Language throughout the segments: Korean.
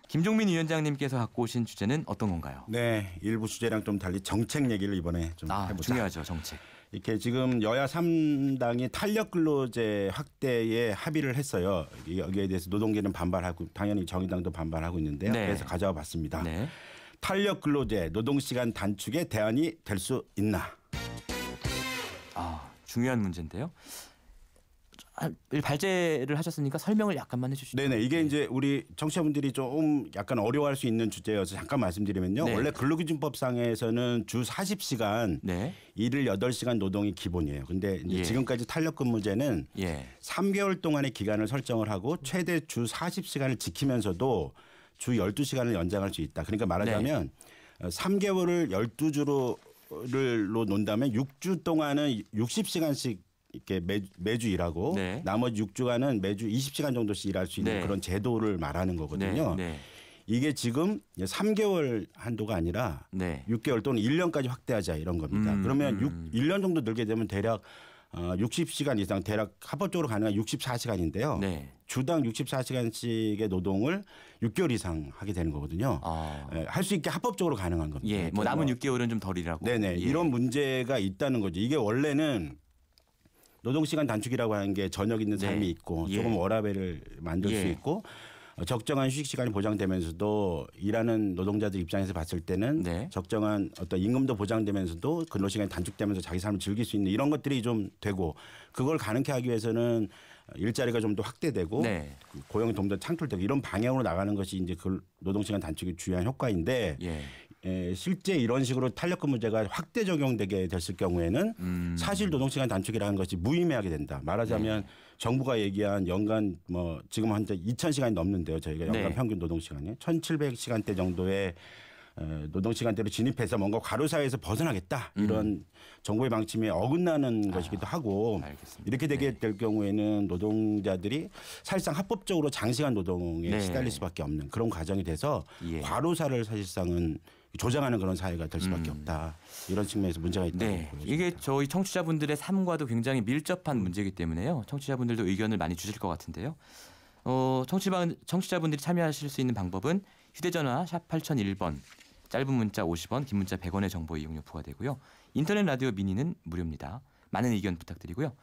김종민 위원장님께서 갖고 오신 주제는 어떤 건가요? 네, 일부 주제랑 좀 달리 정책 얘기를 이번에 좀 해보자. 중요하죠, 정책. 이렇게 지금 여야 3당이 탄력 근로제 확대에 합의를 했어요. 여기에 대해서 노동계는 반발하고 당연히 정의당도 반발하고 있는데요. 네. 그래서 가져와 봤습니다. 네. 탄력 근로제 노동시간 단축의 대안이 될 수 있나? 중요한 문제인데요. 발제를 하셨으니까 설명을 약간만 해주시죠. 네네. 이게 이제 우리 청취자분들이 좀 약간 어려워할 수 있는 주제여서 잠깐 말씀드리면요. 네. 원래 근로기준법상에서는 주 40시간 네. 일을 8시간 노동이 기본이에요. 근데 이제 지금까지 탄력근무제는 3개월 동안의 기간을 설정을 하고 최대 주 40시간을 지키면서도 주 12시간을 연장할 수 있다. 그러니까 말하자면 3개월을 12주로 논다면 6주 동안은 60시간씩 이렇게 매주 일하고 나머지 6주간은 매주 20시간 정도씩 일할 수 있는 그런 제도를 말하는 거거든요. 이게 지금 3개월 한도가 아니라 6개월 또는 1년까지 확대하자 이런 겁니다. 그러면 1년 정도 늘게 되면 대략 60시간 이상 대략 합법적으로 가능한 64시간인데요. 주당 64시간씩의 노동을 6개월 이상 하게 되는 거거든요. 할 수 있게 합법적으로 가능한 겁니다. 뭐 남은 6개월은 좀 덜 일하고. 네네. 이런 문제가 있다는 거죠. 이게 원래는 노동시간 단축이라고 하는 게 저녁 있는 삶이 있고 조금 워라밸을 만들 수 있고 적정한 휴식 시간이 보장되면서도 일하는 노동자들 입장에서 봤을 때는 적정한 어떤 임금도 보장되면서도 근로시간이 단축되면서 자기 삶을 즐길 수 있는 이런 것들이 좀 되고 그걸 가능케 하기 위해서는 일자리가 좀 더 확대되고 고용이 좀 더 창출되고 이런 방향으로 나가는 것이 이제 그 노동시간 단축의 주요한 효과인데 실제 이런 식으로 탄력근무제가 확대 적용되게 됐을 경우에는 사실 노동시간 단축이라는 것이 무의미하게 된다. 말하자면 정부가 얘기한 연간 뭐 지금 한 2,000시간이 넘는데요. 저희가 연간 평균 노동시간이 1,700시간대 정도의 노동시간대로 진입해서 뭔가 과로사에서 벗어나겠다. 이런 정부의 방침에 어긋나는 것이기도 하고 이렇게 되게 될 경우에는 노동자들이 사실상 합법적으로 장시간 노동에 시달릴 수밖에 없는 그런 과정이 돼서 과로사를 사실상은 조장하는 그런 사회가 될 수밖에 없다. 이런 측면에서 문제가 있다고 보여집니다. 이게 저희 청취자분들의 삶과도 굉장히 밀접한 문제이기 때문에요. 청취자분들도 의견을 많이 주실 것 같은데요. 청취자분들이 참여하실 수 있는 방법은 휴대전화 샵 8001번 짧은 문자 50원 긴 문자 100원의 정보 이용료 부과되고요. 인터넷 라디오 미니는 무료입니다. 많은 의견 부탁드리고요.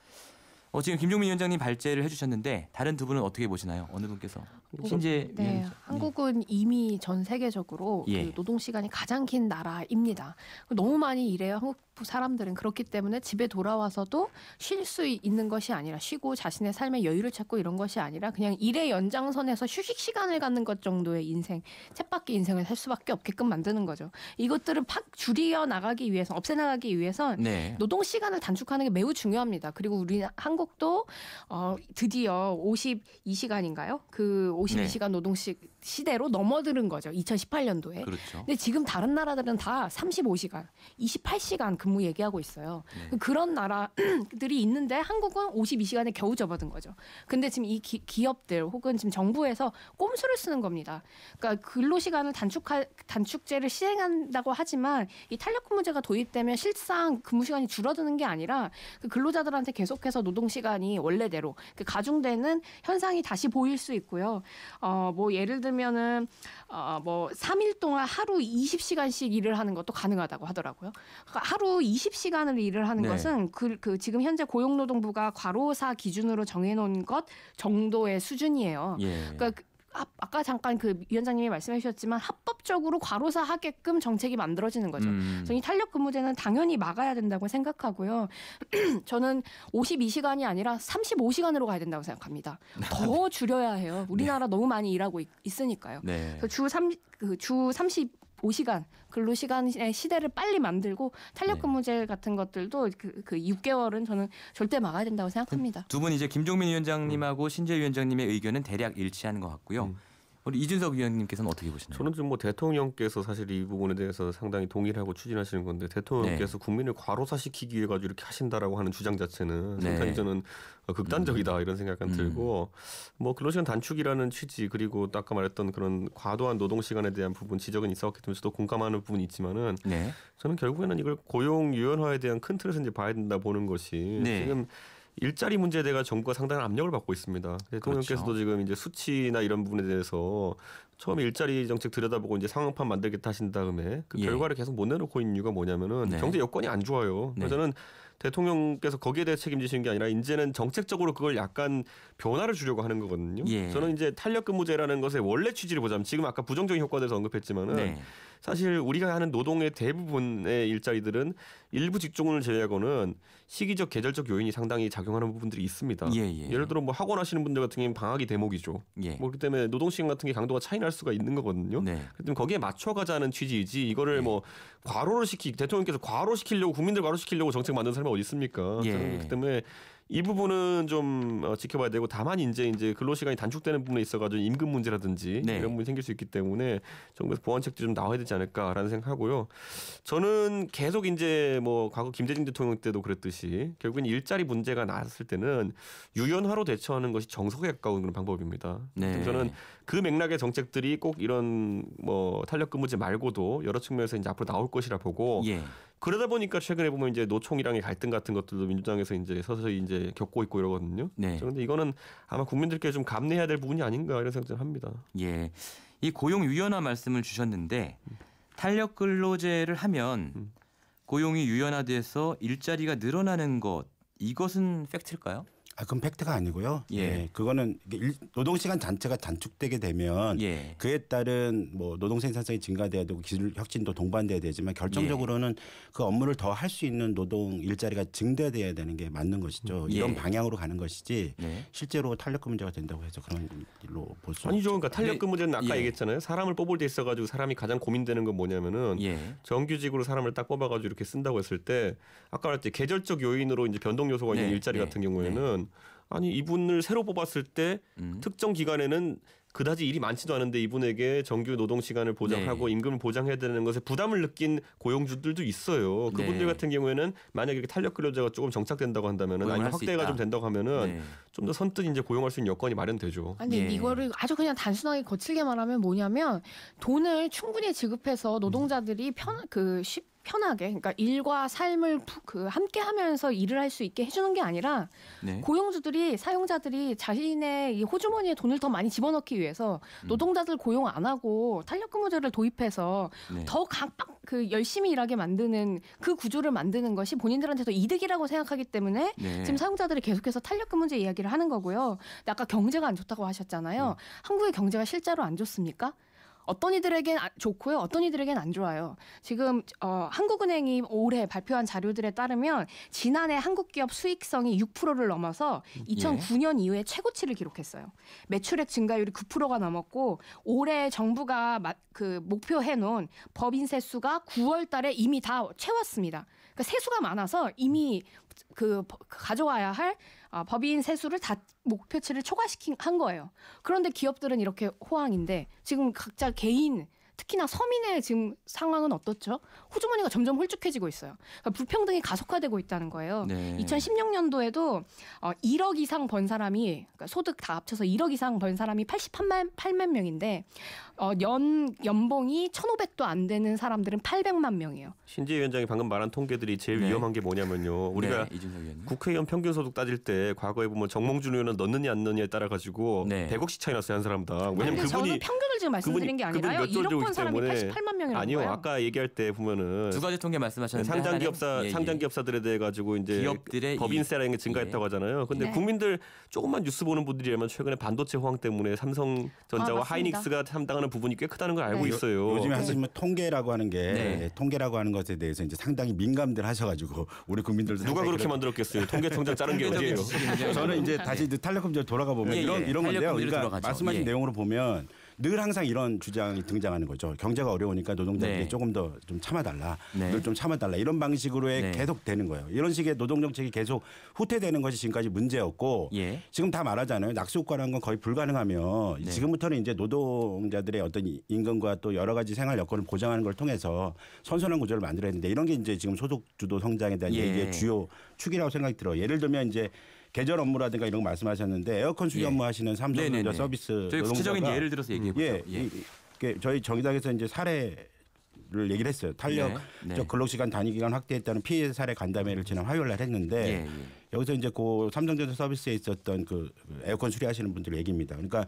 지금 김종민 위원장님 발제를 해주셨는데 다른 두 분은 어떻게 보시나요? 어느 분께서? 신재 위원장. 한국은 이미 전 세계적으로 그 노동시간이 가장 긴 나라입니다. 너무 많이 일해요. 한국 사람들은. 그렇기 때문에 집에 돌아와서도 쉴 수 있는 것이 아니라 쉬고 자신의 삶의 여유를 찾고 이런 것이 아니라 그냥 일의 연장선에서 휴식 시간을 갖는 것 정도의 인생, 쳇바퀴 인생을 살 수밖에 없게끔 만드는 거죠. 이것들을 줄여 나가기 위해서, 없애나가기 위해선 노동시간을 단축하는 게 매우 중요합니다. 그리고 우리 한국도 드디어 52시간인가요? 그 52시간 노동 시대로 넘어드는 거죠. 2018년도에. 그렇죠. 근데 지금 다른 나라들은 다 35시간, 28시간 근무 얘기하고 있어요. 그런 나라들이 있는데 한국은 52시간에 겨우 접어든 거죠. 근데 지금 이 기업들 혹은 지금 정부에서 꼼수를 쓰는 겁니다. 그러니까 근로시간을 단축제를 시행한다고 하지만 이 탄력근무제가 도입되면 실상 근무시간이 줄어드는 게 아니라 그 근로자들한테 계속해서 노동시간이 원래대로 그 가중되는 현상이 다시 보일 수 있고요. 뭐 예를 들면은 뭐 3일 동안 하루 20시간씩 일을 하는 것도 가능하다고 하더라고요. 그러니까 하루 20시간을 일을 하는 것은 그 지금 현재 고용노동부가 과로사 기준으로 정해놓은 것 정도의 수준이에요. 그러니까 아까 잠깐 그 위원장님이 말씀해 주셨지만 합법적으로 과로사 하게끔 정책이 만들어지는 거죠. 그래서 이 탄력근무제는 당연히 막아야 된다고 생각하고요. 저는 52시간이 아니라 35시간으로 가야 된다고 생각합니다. 더 줄여야 해요. 우리나라 너무 많이 일하고 있으니까요. 그래서 주 35시간 근로시간의 시대를 빨리 만들고 탄력근무제 같은 것들도 그 6개월은 저는 절대 막아야 된다고 생각합니다. 두 분 이제 김종민 위원장님하고 신재 위원장님의 의견은 대략 일치하는 것 같고요. 우리 이준석 위원님께서는 어떻게 보시나요? 저는 좀 뭐 대통령께서 사실 이 부분에 대해서 상당히 동의를 하고 추진하시는 건데 대통령께서 국민을 과로사시키기 위해 가지고 이렇게 하신다라고 하는 주장 자체는 상당히 저는 극단적이다 이런 생각이 들고 뭐 근로시간 단축이라는 취지 그리고 또 아까 말했던 그런 과도한 노동시간에 대한 부분 지적은 있었기 때문에 저도 공감하는 부분이 있지만은 저는 결국에는 이걸 고용 유연화에 대한 큰 틀에서 이제 봐야 된다 보는 것이 지금 일자리 문제에 대해 정부가 상당한 압력을 받고 있습니다. 대통령께서도 그렇죠. 지금 이제 수치나 이런 부분에 대해서 처음에 일자리 정책 들여다보고 이제 상황판 만들겠다 하신 다음에 그 결과를 계속 못 내놓고 있는 이유가 뭐냐면은 경제 여건이 안 좋아요. 그래서 저는 대통령께서 거기에 대해 책임지시는 게 아니라 이제는 정책적으로 그걸 약간 변화를 주려고 하는 거거든요. 저는 이제 탄력근무제라는 것의 원래 취지를 보자면 지금 아까 부정적인 효과에 대해서 언급했지만은 사실 우리가 하는 노동의 대부분의 일자리들은 일부 직종을 제외하고는 시기적 계절적 요인이 상당히 작용하는 부분들이 있습니다. 예를 들어 뭐 학원 하시는 분들 같은 경우는 방학이 대목이죠. 뭐 그렇기 때문에 노동시간 같은 게 강도가 차이 날 수가 있는 거거든요. 그렇기 거기에 맞춰가자는 취지이지 이거를 뭐 과로를 대통령께서 과로시키려고 국민들 과로시키려고 정책 만든 사람이 어디 있습니까? 그렇기 때문에 이 부분은 좀 지켜봐야 되고 다만 이제 근로시간이 단축되는 부분에 있어가지고 임금 문제라든지 이런 부분이 생길 수 있기 때문에 정부에서 보완책들이 좀 나와야 되지 않을까라는 생각하고요. 저는 계속 이제 뭐 과거 김대중 대통령 때도 그랬듯이 결국엔 일자리 문제가 나왔을 때는 유연화로 대처하는 것이 정석에 가까운 그런 방법입니다. 저는 그 맥락의 정책들이 꼭 이런 뭐 탄력근무제 말고도 여러 측면에서 이제 앞으로 나올 것이라 보고. 그러다 보니까 최근에 보면 이제 노총이랑의 갈등 같은 것들도 민주당에서 이제 서서히 이제 겪고 있고 이러거든요. 그런데 이거는 아마 국민들께 좀 감내해야 될 부분이 아닌가 이런 생각을 합니다. 이 고용 유연화 말씀을 주셨는데 탄력 근로제를 하면 고용이 유연화돼서 일자리가 늘어나는 것 이것은 팩트일까요? 그건 팩트가 아니고요. 그거는 노동시간 자체가 단축되게 되면 그에 따른 뭐 노동 생산성이 증가돼야 되고 기술 혁신도 동반돼야 되지만 결정적으로는 그 업무를 더 할 수 있는 노동 일자리가 증대돼야 되는 게 맞는 것이죠. 이런 방향으로 가는 것이지 실제로 탄력근무제가 된다고 해서 그런 일로 볼 수 아니죠. 그러니까 탄력근무제는 아까 얘기했잖아요. 사람을 뽑을 때 있어가지고 사람이 가장 고민되는 건 뭐냐면은 정규직으로 사람을 딱 뽑아가지고 이렇게 쓴다고 했을 때 아까 말했듯이 계절적 요인으로 이제 변동 요소가 있는 일자리 같은 경우에는 아니 이분을 새로 뽑았을 때 특정 기간에는 그다지 일이 많지도 않은데 이분에게 정규 노동 시간을 보장하고 임금을 보장해야 되는 것에 부담을 느낀 고용주들도 있어요. 그분들 같은 경우에는 만약에 이렇게 탄력 근로제가 조금 정착된다고 한다면은 아니면 확대가 좀 된다고 하면은 좀 더 선뜻 이제 고용할 수 있는 여건이 마련되죠. 아니 이거를 아주 그냥 단순하게 거칠게 말하면 뭐냐면 돈을 충분히 지급해서 노동자들이 편하게 그러니까 일과 삶을 함께하면서 일을 할 수 있게 해주는 게 아니라 고용주들이 사용자들이 자신의 이 호주머니에 돈을 더 많이 집어넣기 위해서 노동자들 고용 안 하고 탄력근무제를 도입해서 더 열심히 일하게 만드는 그 구조를 만드는 것이 본인들한테 더 이득이라고 생각하기 때문에 지금 사용자들이 계속해서 탄력근무제 이야기를 하는 거고요. 근데 아까 경제가 안 좋다고 하셨잖아요. 한국의 경제가 실제로 안 좋습니까? 어떤 이들에겐 좋고요. 어떤 이들에겐 안 좋아요. 지금 한국은행이 올해 발표한 자료들에 따르면 지난해 한국 기업 수익성이 6%를 넘어서 2009년 이후에 최고치를 기록했어요. 매출액 증가율이 9%가 넘었고 올해 정부가 목표해놓은 법인 세수가 9월 달에 이미 다 채웠습니다. 그러니까 세수가 많아서 이미 가져와야 할 법인 세수를 다 목표치를 초과한 거예요. 그런데 기업들은 이렇게 호황인데 지금 각자 개인 특히나 서민의 지금 상황은 어떻죠? 호주머니가 점점 홀쭉해지고 있어요. 그러니까 불평등이 가속화되고 있다는 거예요. 2016년도에도 1억 이상 번 사람이 그러니까 소득 다 합쳐서 1억 이상 번 사람이 88만 명인데 연봉이 1,500도 안 되는 사람들은 800만 명이에요. 신재 위원장이 방금 말한 통계들이 제일 위험한 게 뭐냐면요. 우리가 국회의원 평균 소득 따질 때 과거에 보면 정몽준 의원은 넣느냐 안 넣느냐에 따라 가지고 100억씩 차이 났어요 한 사람당. 왜냐면 그분이 저는 평균을 지금 말씀드린 게 아니라요. 1억 번 사람이 88만 명이라는 아니요, 거예요. 아까 얘기할 때 보면은 두 가지 통계 말씀하셨는데 상장 기업사들에 대해 가지고 이제 기업들의 법인세라는 게 증가했다고 하잖아요. 근데 국민들 조금만 뉴스 보는 분들이라면 최근에 반도체 호황 때문에 삼성전자와 하이닉스가 담당하는 부분이 꽤 크다는 걸 알고 있어요. 요즘에 하시면 통계라고 하는 게 통계라고 하는 것에 대해서 이제 상당히 민감들 하셔가지고 우리 국민들도 누가 그렇게 만들었겠어요? 통계청장 자른 게 어디예요? 저는 이제 다시 탄력근무제 돌아가 보면 이런 건데요. 그러니까 말씀하신 내용으로 보면 늘 항상 이런 주장이 등장하는 거죠. 경제가 어려우니까 노동자들이 조금 더 좀 참아달라. 늘 좀 참아달라. 이런 방식으로의 계속 되는 거예요. 이런 식의 노동정책이 계속 후퇴되는 것이 지금까지 문제였고 지금 다 말하잖아요. 낙수효과라는 건 거의 불가능하며 지금부터는 이제 노동자들의 어떤 임금과 또 여러 가지 생활 여건을 보장하는 걸 통해서 선선한 구조를 만들어야 되는데 이런 게 이제 지금 소득주도 성장에 대한 얘기의 주요 축이라고 생각이 들어요. 예를 들면 이제 계절 업무라든가 이런 거 말씀하셨는데 에어컨 수리 업무 하시는 삼성전자 서비스 저희 구체적인 예를 들어서 얘기해 보죠. 저희 정의당에서 이제 사례 얘기를 했어요. 탄력 근로시간 단위기간 확대했다는 피해 사례 간담회를 지난 화요일 날 했는데 여기서 이제 그 삼성전자 서비스에 있었던 그 에어컨 수리하시는 분들 얘기입니다. 그러니까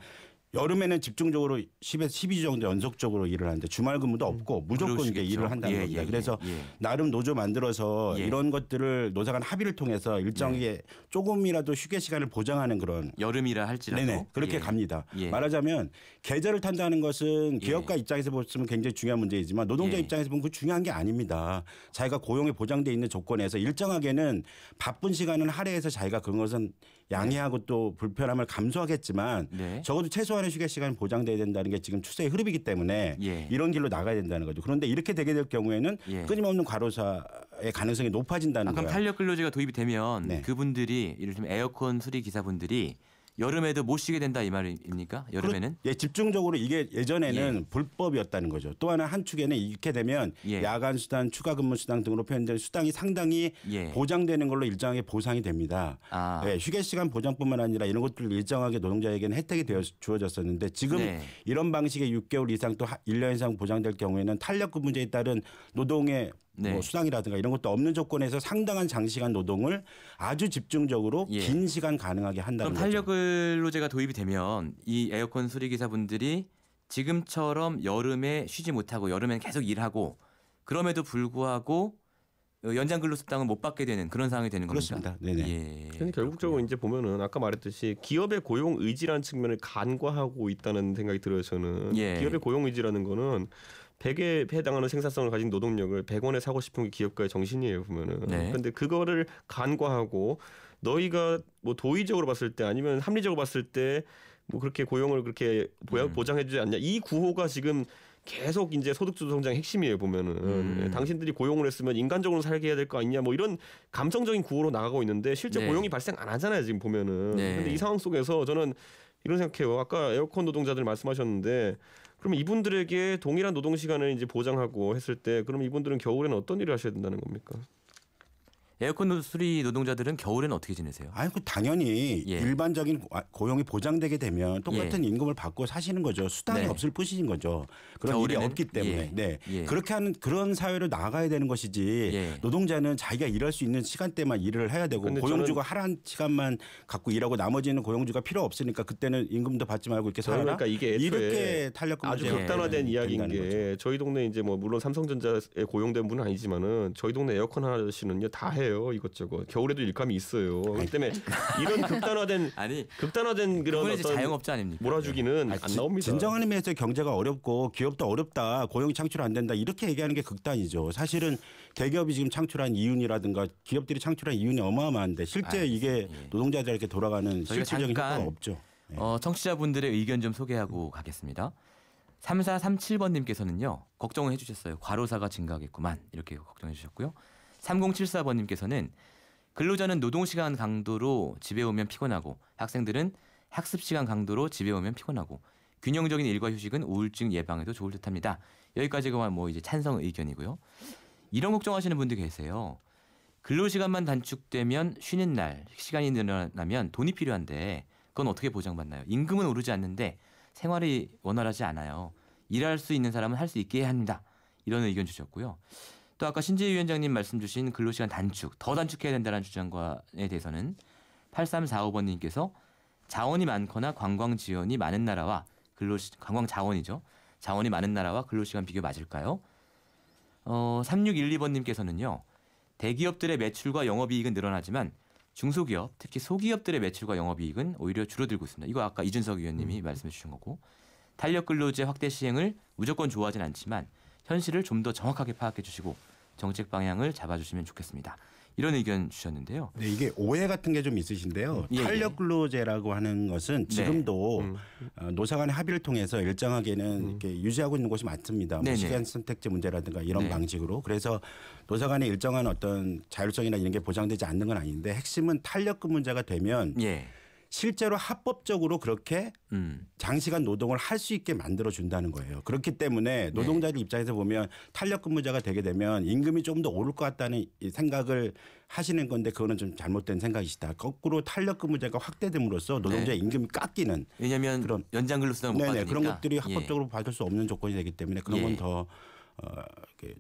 여름에는 집중적으로 10에서 12주 정도 연속적으로 일을 하는데 주말 근무도 없고 무조건 이제 일을 한다는 겁니다. 그래서 나름 노조 만들어서 이런 것들을 노사 간 합의를 통해서 일정하게 조금이라도 휴게 시간을 보장하는 그런 여름이라 할지라도 네네, 그렇게 갑니다. 말하자면 계절을 탄다는 것은 기업가 입장에서 보시면 굉장히 중요한 문제이지만 노동자 입장에서 보면 그 중요한 게 아닙니다. 자기가 고용에 보장돼 있는 조건에서 일정하게는 바쁜 시간은 할애해서 자기가 그런 것은 양해하고 또 불편함을 감수하겠지만 적어도 최소한의 휴게 시간이 보장돼야 된다는 게 지금 추세의 흐름이기 때문에 이런 길로 나가야 된다는 거죠. 그런데 이렇게 되게 될 경우에는 끊임없는 과로사의 가능성이 높아진다는 거예요. 그럼 탄력 근로제가 도입이 되면 그분들이 예를 들면 에어컨 수리 기사분들이 여름에도 못 쉬게 된다 이 말입니까? 여름에는? 예, 집중적으로 이게 예전에는 불법이었다는 거죠. 또 하나 한 축에는 이렇게 되면 야간 수당, 추가 근무 수당 등으로 표현된 수당이 상당히 보장되는 걸로 일정하게 보상이 됩니다. 예, 휴게 시간 보장뿐만 아니라 이런 것들 일정하게 노동자에게는 혜택이 되어 주어졌었는데 지금 이런 방식의 6개월 이상 또 1년 이상 보장될 경우에는 탄력 근무제에 따른 노동의 뭐 수당이라든가 이런 것도 없는 조건에서 상당한 장시간 노동을 아주 집중적으로 긴 시간 가능하게 한다는 거죠. 그럼 탄력 근로제가 도입이 되면 이 에어컨 수리 기사분들이 지금처럼 여름에 쉬지 못하고 여름에는 계속 일하고 그럼에도 불구하고 연장 근로 수당은 못 받게 되는 그런 상황이 되는 겁니다. 그렇습니다. 네네. 결국적으로 이제 보면은 아까 말했듯이 기업의 고용 의지라는 측면을 간과하고 있다는 생각이 들어요. 저는 기업의 고용 의지라는 거는 100에 해당하는 생산성을 가진 노동력을 100원에 사고 싶은 게 기업가의 정신이에요 보면은. 그런데 그거를 간과하고 너희가 뭐 도의적으로 봤을 때 아니면 합리적으로 봤을 때 뭐 그렇게 고용을 그렇게 보장해주지 않냐 이 구호가 지금 계속 이제 소득주도 성장의 핵심이에요 보면은. 당신들이 고용을 했으면 인간적으로 살게 해야 될 거 아니냐 뭐 이런 감성적인 구호로 나가고 있는데 실제 고용이 발생 안 하잖아요 지금 보면은. 근데 이 상황 속에서 저는 이런 생각해요. 아까 에어컨 노동자들 말씀하셨는데 그럼 이분들에게 동일한 노동 시간을 이제 보장하고 했을 때 그럼 이분들은 겨울에는 어떤 일을 하셔야 된다는 겁니까? 에어컨 수리 노동자들은 겨울에는 어떻게 지내세요? 아니, 그 당연히 일반적인 고용이 보장되게 되면 똑같은 임금을 받고 사시는 거죠. 수당이 없을 뿐인 거죠. 그런 겨울에는? 일이 없기 때문에. 그렇게 하는 그런 사회로 나가야 되는 것이지 노동자는 자기가 일할 수 있는 시간대만 일을 해야 되고 고용주가 하라는 시간만 갖고 일하고 나머지는 고용주가 필요 없으니까 그때는 임금도 받지 말고 이렇게 살아라. 그러니까 이게 이렇게 탄력 아주 극단화된 이야기인 게 거죠. 저희 동네 이제 뭐 물론 삼성전자에 고용된 분은 아니지만은 저희 동네 에어컨 아저씨는요 다 해요. 이것저것 겨울에도 일감이 있어요. 그렇기 때문에 이런 극단화된 그런 어떤 자영업자 아닙니까? 몰아주기는 안 나옵니다. 진정한 의미에서 경제가 어렵고 기업도 어렵다, 고용이 창출 안 된다 이렇게 얘기하는 게 극단이죠. 사실은 대기업이 지금 창출한 이윤이라든가 기업들이 창출한 이윤이 어마어마한데 실제 이게 노동자들에게 돌아가는 실질적인 효과가 없죠. 청취자분들의 의견 좀 소개하고 가겠습니다. 3437번님께서는요. 걱정을 해주셨어요. 과로사가 증가하겠구만 이렇게 걱정해 주셨고요. 3074번님께서는 근로자는 노동시간 강도로 집에 오면 피곤하고 학생들은 학습시간 강도로 집에 오면 피곤하고 균형적인 일과 휴식은 우울증 예방에도 좋을 듯합니다. 여기까지가 뭐 이제 찬성 의견이고요. 이런 걱정하시는 분들 계세요. 근로시간만 단축되면 쉬는 날 시간이 늘어나면 돈이 필요한데 그건 어떻게 보장받나요? 임금은 오르지 않는데 생활이 원활하지 않아요. 일할 수 있는 사람은 할 수 있게 합니다. 이런 의견 주셨고요. 또 아까 신재희 위원장님 말씀 주신 근로시간 단축, 더 단축해야 된다는 주장에 대해서는 8345번님께서 자원이 많거나 관광 지원이 많은 나라와 관광 자원이죠. 자원이 많은 나라와 근로시간 비교 맞을까요? 3612번님께서는요. 대기업들의 매출과 영업이익은 늘어나지만 중소기업, 특히 소기업들의 매출과 영업이익은 오히려 줄어들고 있습니다. 이거 아까 이준석 의원님이 말씀해 주신 거고 탄력 근로제 확대 시행을 무조건 좋아하진 않지만 현실을 좀 더 정확하게 파악해 주시고 정책 방향을 잡아주시면 좋겠습니다. 이런 의견 주셨는데요. 네, 이게 오해 같은 게 좀 있으신데요. 탄력 근로제라고 하는 것은 지금도 노사 간의 합의를 통해서 일정하게는 이렇게 유지하고 있는 곳이 많습니다. 뭐 시간 선택제 문제라든가 이런 방식으로. 그래서 노사 간의 일정한 어떤 자율성이나 이런 게 보장되지 않는 건 아닌데 핵심은 탄력 근무제가 되면 실제로 합법적으로 그렇게 장시간 노동을 할 수 있게 만들어 준다는 거예요. 그렇기 때문에 노동자들 입장에서 보면 탄력 근무자가 되게 되면 임금이 좀 더 오를 것 같다는 생각을 하시는 건데 그거는 좀 잘못된 생각이시다. 거꾸로 탄력 근무제가 확대됨으로써 노동자의 임금이 깎이는. 왜냐하면 연장 근로수당을 못 받으니까. 그런 것들이 합법적으로 받을 수 없는 조건이 되기 때문에 그런 건 더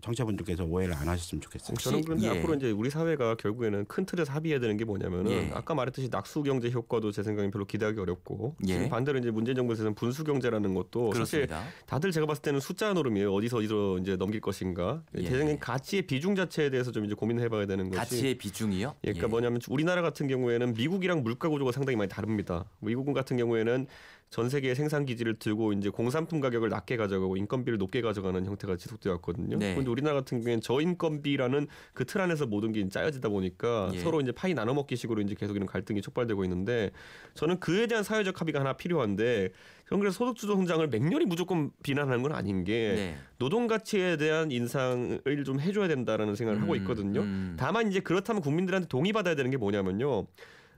청취자분들께서 오해를 안 하셨으면 좋겠어요. 저는 그런데 앞으로 이제 우리 사회가 결국에는 큰 틀에서 합의해야 되는 게 뭐냐면은 아까 말했듯이 낙수 경제 효과도 제 생각엔 별로 기대하기 어렵고 지금 반대로 이제 문재인 정부에서는 분수 경제라는 것도 그렇습니다. 사실 다들 제가 봤을 때는 숫자 노름이에요. 어디서 이제 넘길 것인가. 제 생각엔 가치의 비중 자체에 대해서 좀 이제 고민해봐야 되는 것이. 가치의 비중이요? 그러니까 뭐냐면 우리나라 같은 경우에는 미국이랑 물가 구조가 상당히 많이 다릅니다. 미국 같은 경우에는 전 세계의 생산 기지를 들고 이제 공산품 가격을 낮게 가져가고 인건비를 높게 가져가는 형태가 지속되어 왔거든요. 그런데 우리나라 같은 경우에는 저인건비라는 그 틀 안에서 모든 게 짜여지다 보니까 서로 이제 파이 나눠 먹기 식으로 이제 계속 이런 갈등이 촉발되고 있는데 저는 그에 대한 사회적 합의가 하나 필요한데 저는 그래서 소득주도 성장을 맹렬히 무조건 비난하는 건 아닌 게 노동 가치에 대한 인상을 좀 해줘야 된다라는 생각을 하고 있거든요. 다만 이제 그렇다면 국민들한테 동의받아야 되는 게 뭐냐면요.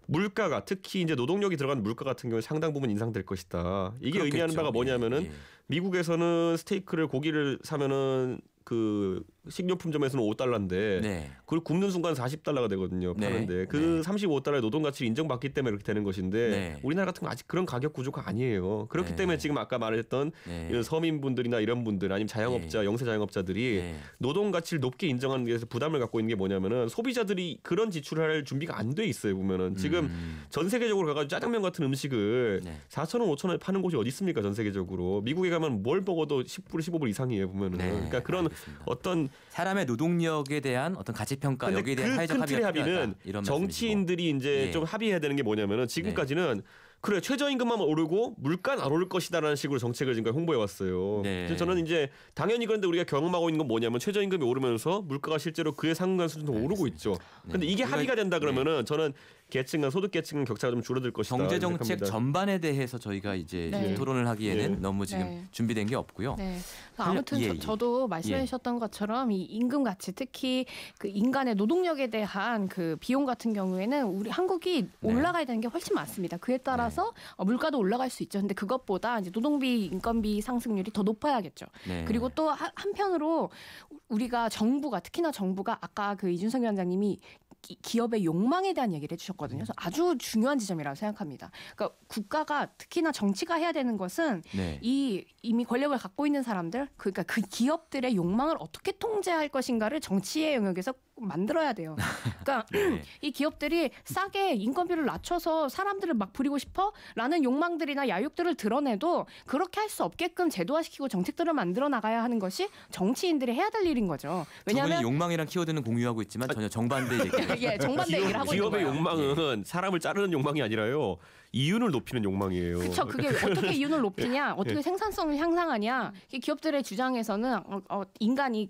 물가가 특히 이제 노동력이 들어간 물가 같은 경우에 상당 부분 인상될 것이다. 이게 그렇겠죠. 의미하는 바가 뭐냐면은 미국에서는 스테이크를 고기를 사면은 그 식료품점에서는 $5인데 그걸 굽는 순간 $40가 되거든요. 파는데 그 $35의 노동 가치를 인정받기 때문에 그렇게 되는 것인데 우리나라 같은 건 아직 그런 가격 구조가 아니에요. 그렇기 때문에 지금 아까 말했던 이런 서민분들이나 이런 분들 아니면 자영업자, 영세 자영업자들이 노동 가치를 높게 인정하는 데서 부담을 갖고 있는 게 뭐냐면은 소비자들이 그런 지출을 할 준비가 안 돼 있어요. 보면은 지금 전 세계적으로 가가지고 짜장면 같은 음식을 4,000원, 5,000원에 파는 곳이 어디 있습니까? 전 세계적으로 미국에 가면 뭘 먹어도 10불, 15불 이상이에요. 보면은 그러니까 그런 어떤 사람의 노동력에 대한 어떤 가치 평가 여기에 대한 사회적 합의는 정치인들이 이제 좀 합의해야 되는 게 뭐냐면은 지금까지는 그래 최저임금만 오르고 물가는 안 오를 것이다라는 식으로 정책을 지금까지 홍보해 왔어요. 그래서 저는 이제 당연히 그런데 우리가 경험하고 있는 건 뭐냐면 최저임금이 오르면서 물가가 실제로 그에 상응한 수준도 오르고 있죠. 근데 이게 합의가 된다 그러면은 저는 계층간 소득 계층 격차가 좀 줄어들 것이다. 경제 정책 전반에 대해서 저희가 이제 토론을 하기에는 너무 지금 준비된 게 없고요. 아무튼 저도 말씀해 주셨던 것처럼 이 임금 가치 특히 그 인간의 노동력에 대한 그 비용 같은 경우에는 우리 한국이 올라가야 되는 게 훨씬 많습니다. 그에 따라서 물가도 올라갈 수 있죠. 근데 그것보다 이제 노동비, 인건비 상승률이 더 높아야겠죠. 그리고 또 한편으로 우리가 정부가 특히나 정부가 아까 그 이준석 위원장님이 기업의 욕망에 대한 얘기를 해주셨거든요. 그래서 아주 중요한 지점이라고 생각합니다. 그러니까 국가가 특히나 정치가 해야 되는 것은 이미 권력을 갖고 있는 사람들, 그러니까 그 기업들의 욕망을 어떻게 통제할 것인가를 정치의 영역에서 만들어야 돼요. 그러니까 이 기업들이 싸게 인건비를 낮춰서 사람들을 막 부리고 싶어라는 욕망들이나 야욕들을 드러내도 그렇게 할 수 없게끔 제도화시키고 정책들을 만들어 나가야 하는 것이 정치인들이 해야 될 일인 거죠. 왜냐하면 욕망이란 키워드는 공유하고 있지만 전혀 정반대 얘기를 정반대 얘기를 하고 있는 거예요. 기업의 욕망은 사람을 자르는 욕망이 아니라요. 이윤을 높이는 욕망이에요. 그렇죠. 그게 어떻게 이윤을 높이냐, 어떻게 생산성을 향상하냐. 기업들의 주장에서는 인간이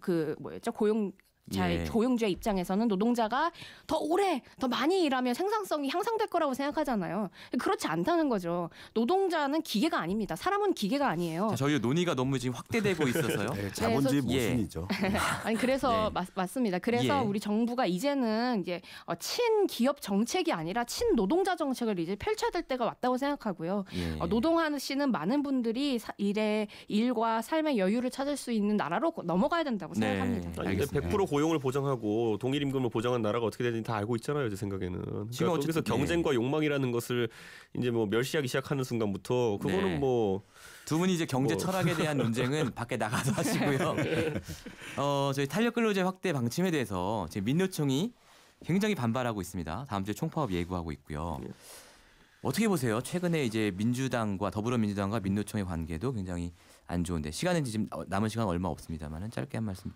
그 뭐였죠? 고용주의 입장에서는 노동자가 더 오래, 더 많이 일하면 생산성이 향상될 거라고 생각하잖아요. 그렇지 않다는 거죠. 노동자는 기계가 아닙니다. 사람은 기계가 아니에요. 자, 저희 논의가 너무 지금 확대되고 있어서요. 자본주의 모순이죠. 아니 그래서 맞습니다. 그래서 우리 정부가 이제는 이제 친기업 정책이 아니라 친노동자 정책을 이제 펼쳐야 될 때가 왔다고 생각하고요. 노동하시는 많은 분들이 일과 삶의 여유를 찾을 수 있는 나라로 넘어가야 된다고 생각합니다. 알겠습니다. 100% 고용을 보장하고 동일 임금을 보장한 나라가 어떻게 되는지 다 알고 있잖아요, 제 생각에는. 그러니까 거기서 경쟁과 욕망이라는 것을 이제 뭐 멸시하기 시작하는 순간부터 그거는 뭐 두 분이 이제 경제 철학에 대한 논쟁은 밖에 나가서 하시고요. 저희 탄력 근로제 확대 방침에 대해서 지금 민노총이 굉장히 반발하고 있습니다. 다음 주에 총파업 예고하고 있고요. 어떻게 보세요? 최근에 이제 민주당과 더불어민주당과 민노총의 관계도 굉장히 안 좋은데 시간은 지금 남은 시간 얼마 없습니다만은 짧게 한 말씀.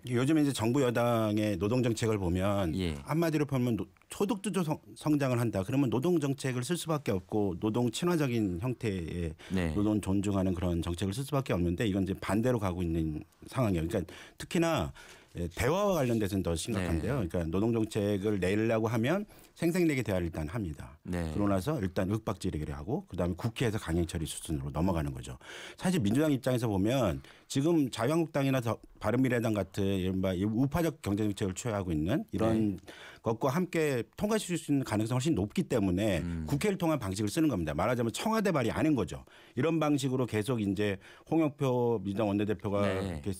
요즘에 이제 정부 여당의 노동 정책을 보면 한마디로 보면 소득주도 성장을 한다. 그러면 노동 정책을 쓸 수밖에 없고 노동 친화적인 형태의 노동 존중하는 그런 정책을 쓸 수밖에 없는데 이건 이제 반대로 가고 있는 상황이에요. 그러니까 특히나 대화와 관련돼서는 더 심각한데요. 그러니까 노동 정책을 내려고 하면 생색내게 대화를 일단 합니다. 그러고 나서 일단 윽박지르기를 하고 그다음에 국회에서 강행 처리 수준으로 넘어가는 거죠. 사실 민주당 입장에서 보면 지금 자유한국당이나 바른미래당 같은 이른바 우파적 경제정책을 취하고 있는 이런 것과 함께 통과시킬 수 있는 가능성이 훨씬 높기 때문에 국회를 통한 방식을 쓰는 겁니다. 말하자면 청와대 말이 아닌 거죠. 이런 방식으로 계속 이제 홍영표 민주당 원내대표가 이렇게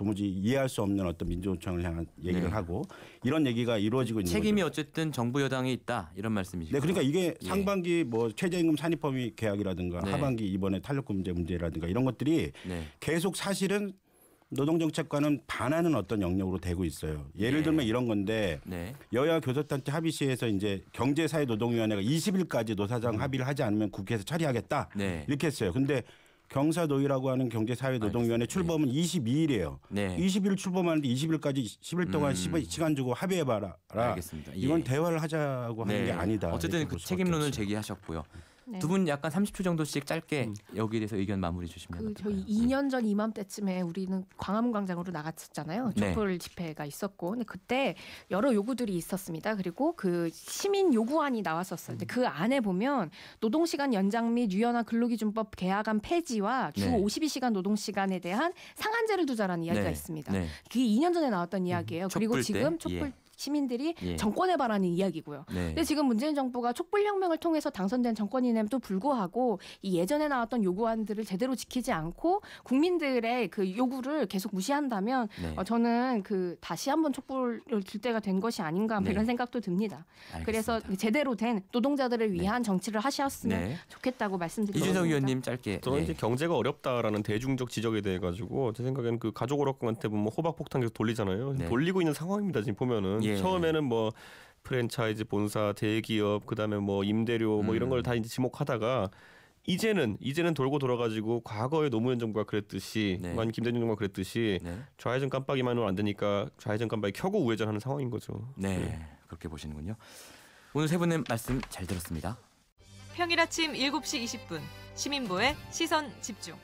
도무지 이해할 수 없는 어떤 민주노총을 향한 얘기를 네. 하고 이런 얘기가 이루어지고 있는 책임이 거죠. 어쨌든 정부 여당에 있다 이런 말씀이시죠. 네, 그러니까 이게 예. 상반기 뭐 최저임금 산입범위 계약이라든가 네. 하반기 이번에 탄력금제 문제라든가 이런 것들이 네. 계속 사실은 노동정책과는 반하는 어떤 영역으로 되고 있어요. 예를 예. 들면 이런 건데 네. 여야 교섭단체 합의시에서 이제 경제사회노동위원회가 20일까지 노사정 합의를 하지 않으면 국회에서 처리하겠다 네. 이렇게 했어요. 근데 경사노위라고 하는 경제사회노동위원회 출범은 22일이에요. 네. 20일 출범하는데 20일까지 10일 동안 시간 주고 합의해봐라. 알겠습니다. 예. 이건 대화를 하자고 하는 게 아니다. 어쨌든 그 책임론을 제기하셨고요. 네. 두 분 약간 30초 정도씩 짧게 여기에 대해서 의견 마무리 주시면 저희 2년 전 이맘때쯤에 우리는 광화문 광장으로 나갔었잖아요. 네. 촛불 집회가 있었고, 근데 그때 여러 요구들이 있었습니다. 그리고 그 시민 요구안이 나왔었어요. 근데 그 안에 보면 노동시간 연장 및 유연한 근로기준법 개하간 폐지와 주 네. 52시간 노동시간에 대한 상한제를 두자라는 이야기가 네. 있습니다. 네. 그게 2년 전에 나왔던 이야기예요. 그리고 촛불 지금 때? 촛불 예. 시민들이 예. 정권해봐라는 이야기고요. 네. 근데 지금 문재인 정부가 촛불혁명을 통해서 당선된 정권임에도 불구하고 이 예전에 나왔던 요구안들을 제대로 지키지 않고 국민들의 그 요구를 계속 무시한다면 네. 저는 그 다시 한번 촛불을 들 때가 된 것이 아닌가 네. 이런 생각도 듭니다. 알겠습니다. 그래서 제대로 된 노동자들을 위한 정치를 하셨으면 네. 좋겠다고 말씀드립니다. 이준석 의원님 짧게. 저는 예. 이제 경제가 어렵다라는 대중적 지적에 대해 가지고 제 생각에는 그 가족오락관한테 보면 호박폭탄 계속 돌리잖아요. 네. 돌리고 있는 상황입니다. 지금 보면은 예. 처음에는 뭐 프랜차이즈 본사, 대기업, 그다음에 뭐 임대료 뭐 이런 걸 다 이제 지목하다가 이제는 돌고 돌아가지고 과거에 노무현 정부가 그랬듯이, 네. 아니 김대중 정부가 그랬듯이 네. 좌회전 깜빡이만으로 안 되니까 좌회전 깜빡이 켜고 우회전하는 상황인 거죠. 네. 그렇게 보시는군요. 오늘 세 분의 말씀 잘 들었습니다. 평일 아침 7시 20분 시민보의 시선 집중.